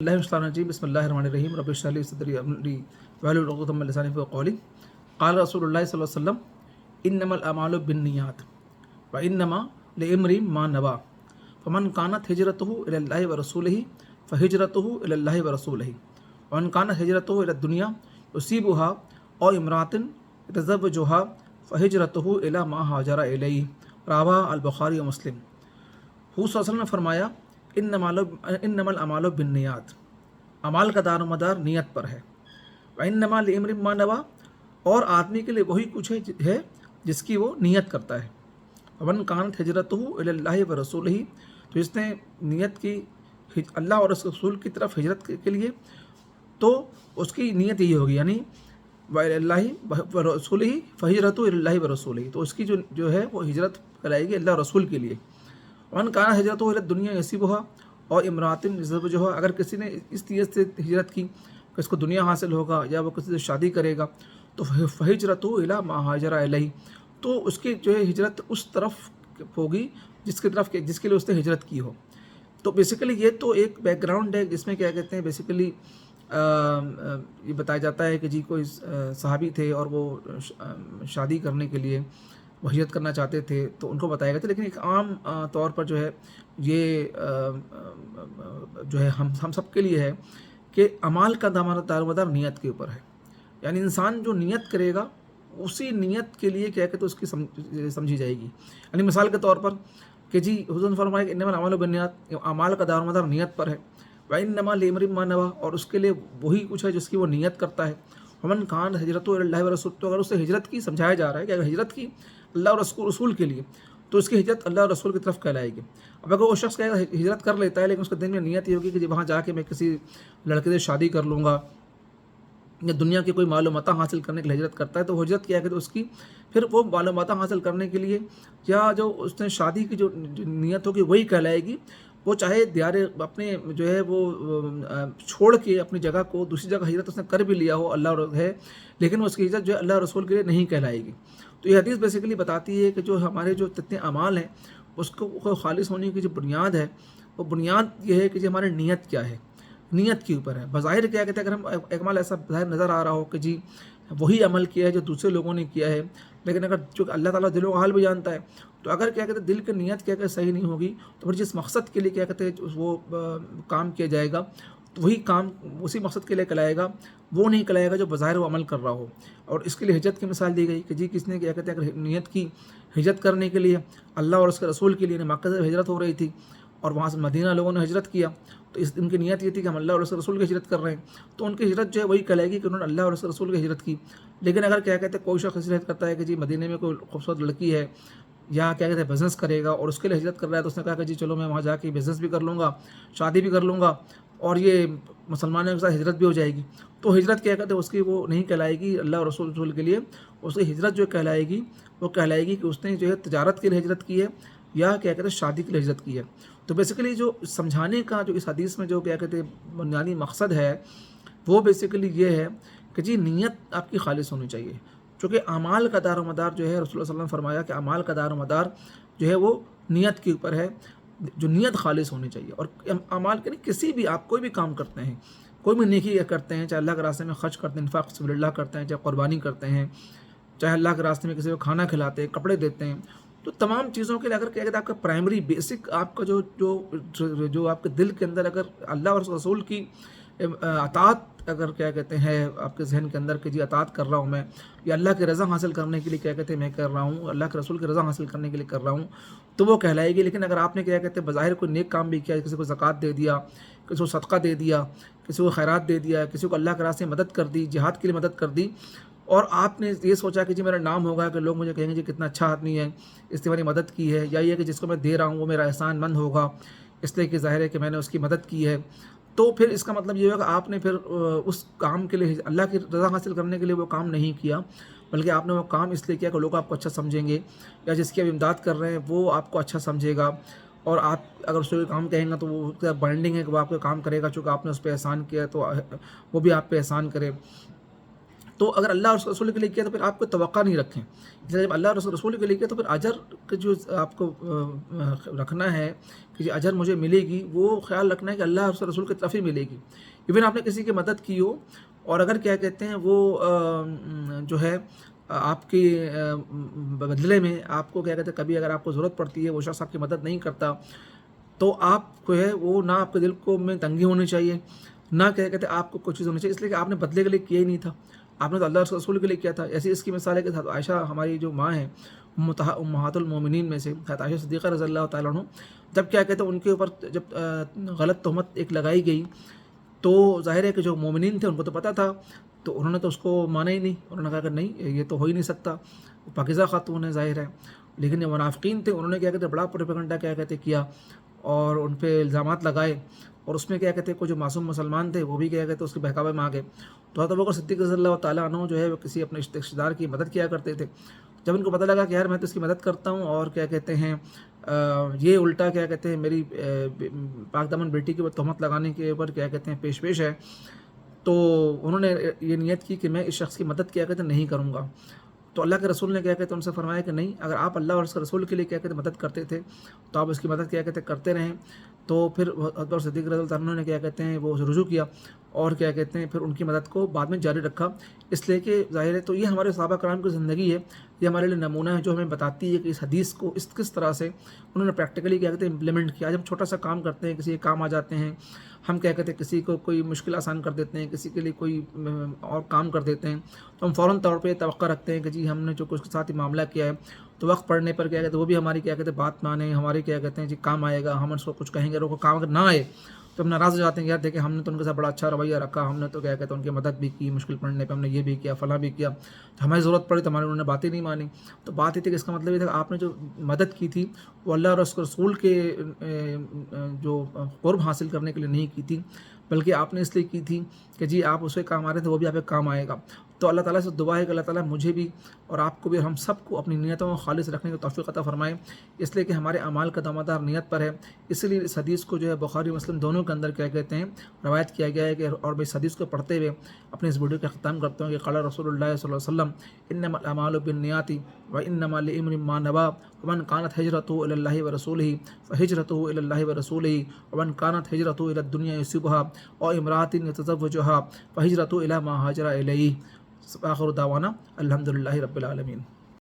بسم اللہ الرحمن الرحیم رب اشرح لی صدری واحلل عقدۃ من لسانی یفقهوا قولی قال رسول اللہ صلی اللہ علیہ وسلم انما الاعمال بالنیات وانما لامرئ ما نوى فمن كانت هجرته الى اللہ ورسولہ فهجرته الى اللہ ورسولہ ومن كانت هجرته الى الدنیا يصيبها او امرأة يتزوجها فهجرته الى ما هاجر الیہ رواه البخاری ومسلم۔ حضور صلی اللہ علیہ وسلم نے فرمایا انما الاعمال بالنیات، اعمال کا دار و مدار نیت پر ہے۔ وانما لامرئ ما نوى، اور آدمی کے لیے وہی کچھ ہے جس کی وہ نیت کرتا ہے۔ ومن كانت هجرته الى اللہ ورسولہ، تو جس نے نیت کی اللہ اور اس رسول کی طرف ہجرت کے لیے، تو اس کی نیت یہی ہوگی، یعنی اللہ ورسولہ فہجرته الى اللہ ورسولہ، تو اس کی جو ہے وہ ہجرت کرائے گی اللہ اور رسول کے لیے۔ ومن كان هجرته الى الدنيا يصيبها اور امرأة يتزوجها، اگر کسی نے اس نیت سے ہجرت کی کہ اس کو دنیا حاصل ہوگا یا وہ کسی سے شادی کرے گا، تو فہجرته الى ما هاجر الیہ، تو اس کی جو ہے ہجرت اس طرف ہوگی جس کے لیے اس نے ہجرت کی ہو۔ تو بیسیکلی یہ تو ایک بیک گراؤنڈ ہے جس میں کیا کہتے ہیں، بیسیکلی یہ بتایا جاتا ہے کہ جی کوئی صحابی تھے اور وہ شادی کرنے کے لیے وہ ہجرت کرنا چاہتے تھے، تو ان کو بتایا گیا تھا، لیکن ایک عام طور پر جو ہے یہ جو ہے ہم سب کے لیے ہے کہ اعمال کا دار و مدار نیت کے اوپر ہے، یعنی انسان جو نیت کرے گا اسی نیت کے لیے کیا کہتے ہیں اس کی سمجھی جائے گی۔ یعنی مثال کے طور پر کہ جی حضور نے فرمایا کہ انما الاعمال بالنیات، اعمال کا دار و مدار نیت پر ہے۔ وانما لامرئ ما نوى، اور اس کے لیے وہی کچھ ہے جس کی وہ نیت کرتا ہے۔ ومن كانت هجرته الى اللہ ورسولہ، تو اگر اسے ہجرت کی، سمجھایا جا رہا ہے کہ اگر ہجرت کی اللہ اور رسول کے لیے تو اس کی ہجرت اللہ اور رسول کی طرف کہلائے گی۔ اب اگر وہ شخص کہ ہجرت کر لیتا ہے لیکن اس کے دل میں نیت یہ ہوگی کہ جی وہاں جا کے میں کسی لڑکے سے شادی کر لوں گا، یا دنیا کی کوئی معلومات حاصل کرنے کے لیے ہجرت کرتا ہے، تو ہجرت کیا کہ اس کی پھر وہ معلومات حاصل کرنے کے لیے یا جو اس نے شادی کی جو نیت ہوگی وہی کہلائے گی۔ وہ چاہے دیار اپنے جو ہے وہ چھوڑ کے اپنی جگہ کو دوسری جگہ ہجرت اس نے کر بھی لیا ہو اللہ ہے، لیکن اس کی ہجرت جو ہے اللہ رسول کے لیے نہیں کہلائے گی۔ تو یہ حدیث بیسیکلی بتاتی ہے کہ جو ہمارے جو جتنے اعمال ہیں اس کو خالص ہونے کی جو بنیاد ہے، وہ بنیاد یہ ہے کہ جی ہماری نیت کیا ہے، نیت کے اوپر ہے۔ بظاہر کیا کہتے ہیں، اگر ہم ایک عمل ایسا ظاہر نظر آ رہا ہو کہ جی وہی عمل کیا ہے جو دوسرے لوگوں نے کیا ہے، لیکن اگر چونکہ اللہ تعالیٰ دلوں کا حال بھی جانتا ہے، تو اگر کیا کہتے ہیں دل کی نیت کیا کہ صحیح نہیں ہوگی، تو پھر جس مقصد کے لیے کیا کہتے ہیں وہ کام کیا جائے گا، تو وہی کام اسی مقصد کے لیے کلائے گا، وہ نہیں کلائے گا جو بظاہر وہ عمل کر رہا ہو۔ اور اس کے لیے ہجرت کی مثال دی گئی کہ جی کس نے کیا کہتے ہیں اگر نیت کی ہجرت کرنے کے لیے اللہ اور اس کے رسول کے لیے، مکہ سے ہجرت ہو رہی تھی اور وہاں سے مدینہ لوگوں نے ہجرت کیا، تو ان کی نیت یہ تھی کہ ہم اللہ اور اس کے رسول کی ہجرت کر رہے ہیں، تو ان کی ہجرت جو ہے وہی کہلائے گی کہ انہوں نے اللہ اور اس کے رسول کی ہجرت کی۔ لیکن اگر کیا کہتے ہیں کوئی شخص ہجرت کرتا ہے کہ جی مدینہ میں کوئی خوبصورت لڑکی ہے یا کیا کہتے ہیں بزنس کرے گا اور اس کے لیے ہجرت کر رہا ہے، تو اس نے کہا کہ جی چلو میں وہاں جا کے بزنس بھی کر لوں گا، شادی بھی کر لوں گا، اور یہ مسلمانوں کے ساتھ ہجرت بھی ہو جائے گی، تو ہجرت کیا کہتے ہیں اس کی وہ نہیں کہلائے گی اللہ اور رسول کے لیے۔ اس کی ہجرت جو کہلائے گی وہ کہلائے گی کہ اس نے جو ہے تجارت کے لیے ہجرت کی ہے یا کیا کہتے ہیں شادی کے لیے ہجرت کی ہے۔ تو بیسیکلی جو سمجھانے کا جو اس حدیث میں جو کیا کہتے ہیں بنیادی مقصد ہے وہ بیسیکلی یہ ہے کہ جی نیت آپ کی خالص ہونی چاہیے، چونکہ اعمال کا دار و مدار جو ہے رسول اللہ صلی اللہ علیہ وسلم نے فرمایا کہ اعمال کا دار و مدار جو ہے وہ نیت کے اوپر ہے، جو نیت خالص ہونی چاہیے۔ اور اعمال کے کسی بھی آپ کوئی بھی کام کرتے ہیں، کوئی بھی نیکی کرتے ہیں، چاہے اللہ کے راستے میں خرچ کرتے ہیں، انفاق سبیل اللہ کرتے ہیں، چاہے قربانی کرتے ہیں، چاہے اللہ کے راستے میں کسی کو کھانا کھلاتے ہیں، کپڑے دیتے ہیں، تو تمام چیزوں کے لیے اگر کیا کہتے ہیں آپ کا پرائمری بیسک آپ کا جو آپ کے دل کے اندر اگر اللہ اور رسول کی اطاعت اگر کیا کہتے ہیں آپ کے ذہن کے اندر کہ جی اطاعت کر رہا ہوں میں، یا اللہ کی رضا حاصل کرنے کے لیے کیا کہتے ہیں میں کر رہا ہوں، اللہ کے رسول کی رضا حاصل کرنے کے لیے کر رہا ہوں، تو وہ کہلائے گی۔ لیکن اگر آپ نے کیا کہتے ہیں بظاہر کوئی نیک کام بھی کیا، کسی کو زکوٰۃ دے دیا، کسی کو صدقہ دے دیا، کسی کو خیرات دے دیا، کسی کو اللہ کے راستے میں مدد کر دی، جہاد کے لیے مدد کر دی، اور آپ نے یہ سوچا کہ جی میرا نام ہوگا کہ لوگ مجھے کہیں گے جی کتنا اچھا آدمی ہے، اس نے میری مدد کی ہے، یا یہ کہ جس کو میں دے رہا ہوں وہ میرا احسان مند ہوگا اس لیے کہ ظاہر ہے کہ میں نے اس کی مدد کی ہے، تو پھر اس کا مطلب یہ ہوگا کہ آپ نے پھر اس کام کے لیے اللہ کی رضا حاصل کرنے کے لیے وہ کام نہیں کیا، بلکہ آپ نے وہ کام اس لیے کیا کہ لوگ آپ کو اچھا سمجھیں گے، یا جس کی آپ امداد کر رہے ہیں وہ آپ کو اچھا سمجھے گا، اور آپ اگر اس کو کام کہیں گا تو وہ بائنڈنگ ہے کہ وہ آپ کو کام کرے گا، چونکہ آپ نے اس پہ احسان کیا تو وہ بھی آپ پہ احسان کرے۔ تو اگر اللہ اور اس کے رسول کے لیے کیا تو پھر آپ کو توقع نہیں رکھیں، اس لیے جب اللہ اور اس کے رسول کے لیے کیا تو پھر اجر کے جو آپ کو رکھنا ہے کہ جو اجر مجھے ملے گی وہ خیال رکھنا ہے کہ اللہ اور اس کے رسول کی طرف ہی ملے گی۔ ایون آپ نے کسی کی مدد کی ہو اور اگر کیا کہتے ہیں وہ جو ہے آپ کے بدلے میں آپ کو کیا کہتے ہیں کبھی اگر آپ کو ضرورت پڑتی ہے وہ شخص آپ کی مدد نہیں کرتا تو آپ کو ہے وہ نہ آپ کے دل کو میں تنگی ہونی چاہیے، نہ کیا کہتے ہیں آپ کو کچھ چیز ہونی چاہیے، اس لیے کہ آپ نے بدلے کے لیے کیا ہی نہیں تھا، آپ نے تو اللہ اور رسول کے لیے کیا تھا۔ ایسی اس کی مثال ہے کہ حضرت عائشہ ہماری جو ماں ہیں امہات المومنین میں سے حضرت عائشہ صدیقہ رضی اللہ تعالیٰ عنہ، جب کیا کہتے ہیں ان کے اوپر جب غلط تہمت ایک لگائی گئی تو ظاہر ہے کہ جو مومنین تھے ان کو تو پتہ تھا، تو انہوں نے تو اس کو مانا ہی نہیں، انہوں نے کہا کہ نہیں یہ تو ہو ہی نہیں سکتا، پاکیزہ خاتون ہے ظاہر ہے۔ لیکن جو منافقین تھے انہوں نے کیا کہتے ہیں بڑا پروپیگنڈا کیا کہتے کیا اور ان پہ الزامات لگائے، اور اس میں کیا کہتے ہیں کوئی جو معصوم مسلمان تھے وہ بھی کیا کہتے ہیں اس کے بہکاوے میں آ گئے۔ تو حضرت ابوبکر صدیق رضی اللہ تعالیٰ عنہ جو ہے وہ کسی اپنے رشتہ دار کی مدد کیا کرتے تھے، جب ان کو پتہ لگا کہ یار میں تو اس کی مدد کرتا ہوں اور کیا کہتے ہیں یہ الٹا کیا کہتے ہیں میری پاک دامن بیٹی کے اوپر تہمت لگانے کے اوپر کیا کہتے ہیں پیش ہے، تو انہوں نے یہ نیت کی کہ میں اس شخص کی مدد کیا کہتے ہیں نہیں کروں گا۔ تو اللہ کے رسول نے کیا کہتے ہیں ان سے فرمایا کہ نہیں، اگر آپ اللہ اور اس کے رسول کے لیے کیا کہتے ہیں مدد کرتے تھے تو آپ اس کی مدد کیا کہتے ہیں کرتے رہیں۔ تو پھر حضرت صدیق رضی اللہ عنہ نے کیا کہتے ہیں وہ رجوع کیا اور کیا کہتے ہیں پھر ان کی مدد کو بعد میں جاری رکھا، اس لیے کہ ظاہر ہے تو یہ ہمارے صحابہ کرام کی زندگی ہے، یہ ہمارے لیے نمونہ ہے جو ہمیں بتاتی ہے کہ اس حدیث کو کس طرح سے انہوں نے پریکٹیکلی کیا کہتے ہیں امپلیمنٹ کیا۔ جب چھوٹا سا کام کرتے ہیں کسی کے کام آ جاتے ہیں، ہم کیا کہتے ہیں کسی کو کوئی مشکل آسان کر دیتے ہیں، کسی کے لیے کوئی اور کام کر دیتے ہیں، تو ہم فوراً طور پہ توقع رکھتے ہیں کہ جی ہم نے جو کچھ کے ساتھ ہی معاملہ کیا ہے تو وقت پڑنے پر کیا کہتے ہیں وہ بھی ہماری کیا کہتے ہیں بات مانیں، ہماری کیا کہتے ہیں جی کام آئے گا، ہم اس کو کچھ کہیں گے، وہ کام اگر نہ آئے تو ہم ناراض ہو جاتے ہیں کہ یار دیکھیں ہم نے تو ان کے ساتھ بڑا اچھا رویہ رکھا، ہم نے تو کیا کہتے ہیں ان کی مدد بھی کی، مشکل پڑنے پہ ہم نے یہ بھی کیا فلاں بھی کیا، تو ہماری ضرورت پڑی تو ہماری انہوں نے باتیں نہیں مانی۔ تو بات یہ تھی کہ اس کا مطلب یہ تھا کہ آپ نے جو مدد کی تھی وہ اللہ اور اس کے رسول کے جو قرب حاصل کرنے کے لیے نہیں کی تھی، بلکہ آپ نے اس لیے کی تھی کہ جی آپ اسے کام آ رہے تھے وہ بھی آپ کے کام آئے گا۔ تو اللہ تعالیٰ سے دعا ہے کہ اللہ تعالیٰ مجھے بھی اور آپ کو بھی اور ہم سب کو اپنی نیتوں کو خالص رکھنے کی توفیق عطا فرمائے، اس لیے کہ ہمارے اعمال کا دامدار نیت پر ہے، اس لیے اس حدیث کو جو ہے بخاری مسلم دونوں کے اندر کیا کہتے ہیں روایت کیا گیا ہے کہ اور میں اس حدیث کو پڑھتے ہوئے اپنے اس ویڈیو کا اختتام کرتا ہوں کہ قال رسول اللہ صلی اللہ علیہ وسلم انما الاعمال بالنیات وانما لامرئ ما نوى ومن كانت هجرته الى الله ورسوله فهجرته الى الله ورسوله ومن كانت هجرته الى الدنيا يصيبها او امرأة يتزوجها فهجرته الى ما هاجر اليه۔ آخر دعوانا الحمد للہ رب العالمین۔